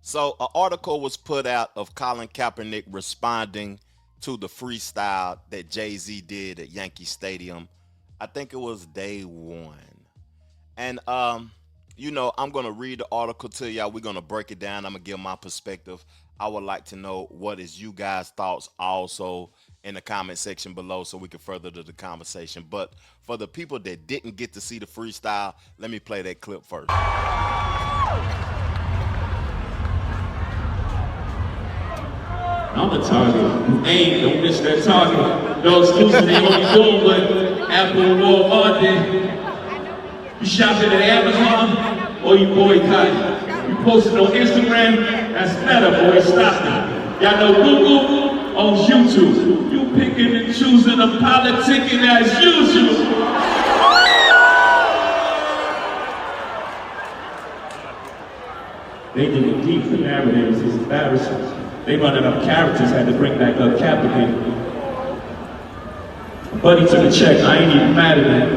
So an article was put out of Colin Kaepernick responding to the freestyle that Jay-Z did at Yankee Stadium. I think it was day one. And I'm gonna read the article to y'all. We're gonna break it down. I'm gonna give my perspective. I would like to know what is you guys' thoughts also in the comment section below so we can further the conversation. But for the people that didn't get to see the freestyle, let me play that clip first. I'm the target. You ain't, don't miss that target. No excuses, ain't what you doing, but Apple and Walmart did. You shopping at Amazon, or you boycotting? You posting on Instagram, that's meta, boy, stop it. Y'all know Google owns YouTube. You picking and choosing and politicking as usual. They dig it deep for narratives, it's embarrassing. They running up characters, had to bring back up Kaepernick. Buddy took a check, I ain't even mad at that.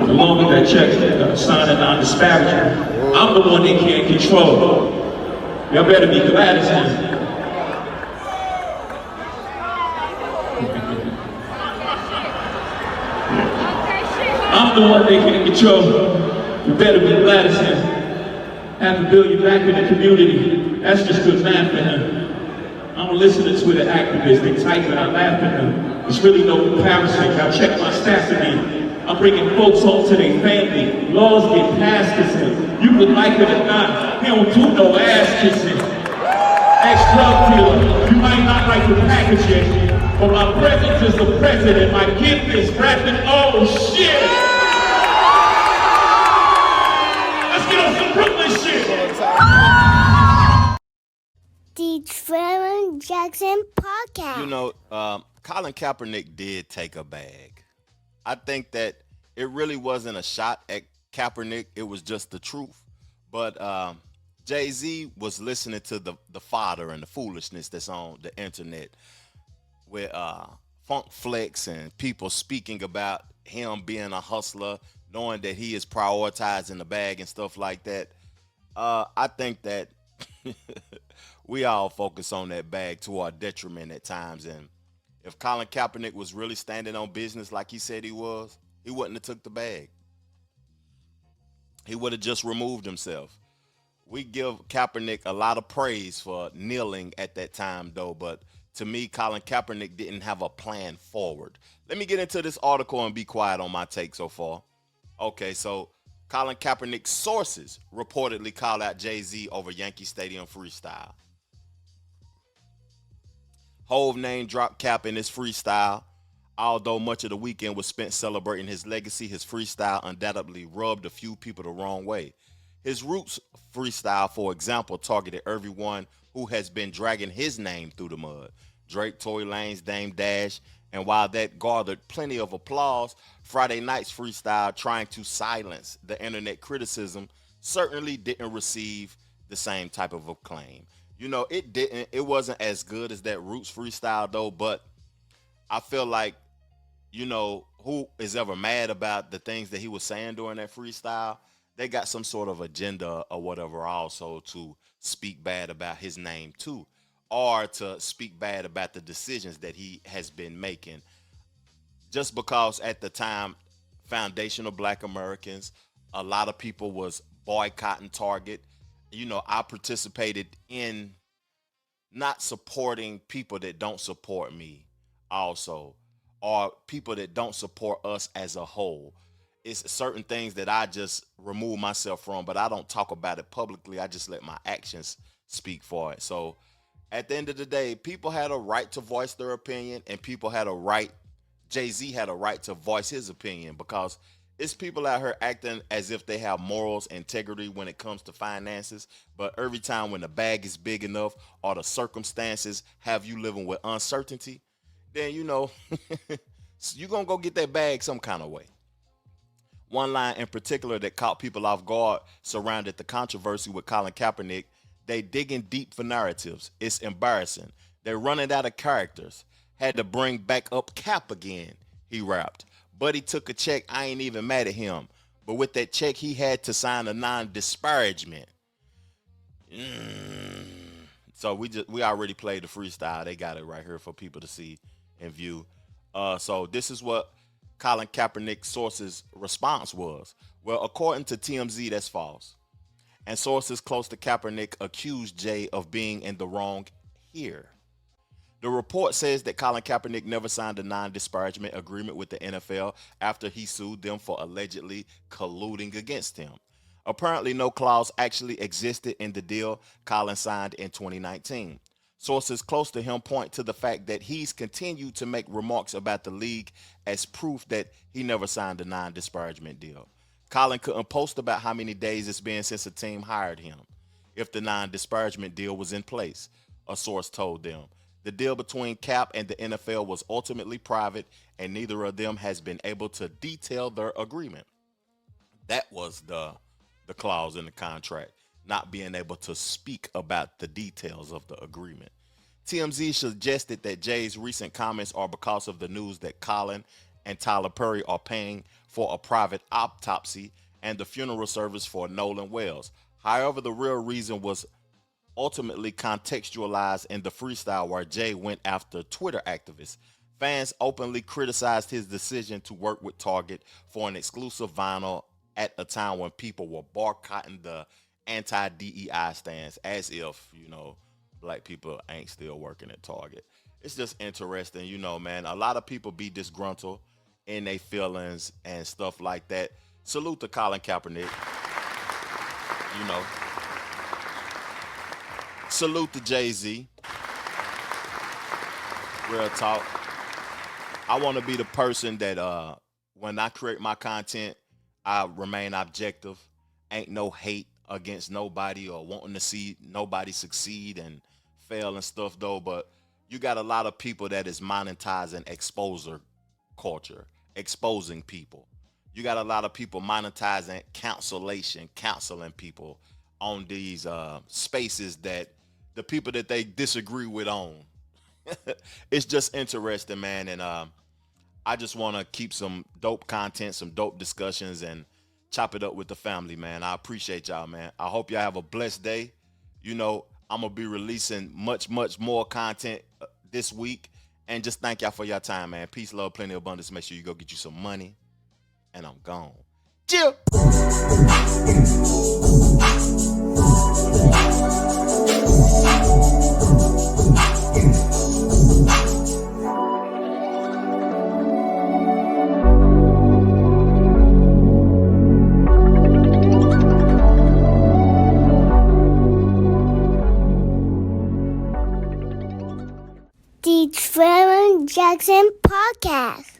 Along with that check, sign a non-disparagement. I'm the one they can't control. Y'all better be glad it's him. I'm the one they can't control. You better be glad it's him. $500 million back in the community. That's just good math for him. I don't listen to Twitter activists, they type and I laugh at them. There's really no comparison. I check my stats again. I'm bringing folks home to their family. Laws get passed to him. You would like it or not, he don't do no ass kissing. Ex-drug dealer, you might not like the packaging, but my presence is the president. My gift is rapping, oh shit! Let's get on some Brooklyn shit! The Trevor Jackson Podcast. Colin Kaepernick did take a bag. I think that it really wasn't a shot at Kaepernick. It was just the truth. But Jay-Z was listening to the fodder and the foolishness that's on the internet with Funk Flex and people speaking about him being a hustler, knowing that he is prioritizing the bag and stuff like that. I think that we all focus on that bag to our detriment at times. And if Colin Kaepernick was really standing on business like he said he was, he wouldn't have took the bag. He would have just removed himself. We give Kaepernick a lot of praise for kneeling at that time, though. But to me, Colin Kaepernick didn't have a plan forward. Let me get into this article and be quiet on my take so far. Okay, so Colin Kaepernick's sources reportedly called out Jay-Z over Yankee Stadium freestyle. Hove name dropped Cap in his freestyle. Although much of the weekend was spent celebrating his legacy, his freestyle undoubtedly rubbed a few people the wrong way. His Roots freestyle, for example, targeted everyone who has been dragging his name through the mud. Drake, Tory Lanez, Dame Dash, and while that garnered plenty of applause, Friday night's freestyle, trying to silence the internet criticism, certainly didn't receive the same type of acclaim. It wasn't as good as that Roots freestyle though, but I feel like, who is ever mad about the things that he was saying during that freestyle, they got some sort of agenda or whatever also to speak bad about his name too, or to speak bad about the decisions that he has been making. Just because at the time, foundational Black Americans, a lot of people was boycotting Target. I participated in not supporting people that don't support me also, or people that don't support us as a whole. It's certain things that I just remove myself from, but I don't talk about it publicly. I just let my actions speak for it. So at the end of the day, people had a right to voice their opinion, and people had a right, Jay-Z had a right to voice his opinion, because it's people out here acting as if they have morals, integrity when it comes to finances. But every time when the bag is big enough or the circumstances have you living with uncertainty, then you're going to go get that bag some kind of way. One line in particular that caught people off guard surrounded the controversy with Colin Kaepernick. They digging deep for narratives. It's embarrassing. They're running out of characters. Had to bring back up Cap again, he rapped. Buddy took a check. I ain't even mad at him. But with that check, he had to sign a non-disparagement. So we already played the freestyle. They got it right here for people to see and view. So this is what Colin Kaepernick's sources' response was. Well, according to TMZ, that's false. And sources close to Kaepernick accused Jay of being in the wrong here. The report says that Colin Kaepernick never signed a non-disparagement agreement with the NFL after he sued them for allegedly colluding against him. Apparently, no clause actually existed in the deal Colin signed in 2019. Sources close to him point to the fact that he's continued to make remarks about the league as proof that he never signed a non-disparagement deal. Colin couldn't post about how many days it's been since a team hired him if the non-disparagement deal was in place, a source told them. The deal between Cap and the NFL was ultimately private, and neither of them has been able to detail their agreement. That was the clause in the contract, not being able to speak about the details of the agreement. TMZ suggested that Jay's recent comments are because of the news that Colin and Tyler Perry are paying for a private autopsy and the funeral service for Nolan Wells. However, the real reason was ultimately contextualized in the freestyle where Jay went after Twitter activists. Fans openly criticized his decision to work with Target for an exclusive vinyl at a time when people were boycotting the anti-DEI stands, as if, black people ain't still working at Target. It's just interesting, man. A lot of people be disgruntled in their feelings and stuff like that. Salute to Colin Kaepernick. Salute to Jay-Z. Real talk. I want to be the person that when I create my content, I remain objective. Ain't no hate against nobody or wanting to see nobody succeed and fail and stuff though. But you got a lot of people that is monetizing exposer culture, exposing people. You got a lot of people monetizing counseling people on these spaces that the people that they disagree with own. It's just interesting, man. And I just want to keep some dope content, some dope discussions, and chop it up with the family, man. I appreciate y'all, man. I hope y'all have a blessed day. I'm going to be releasing much, much more content this week. And just thank y'all for your time, man. Peace, love, plenty of abundance. Make sure you go get you some money. And I'm gone. Chill. The Trevor Jackson Podcast.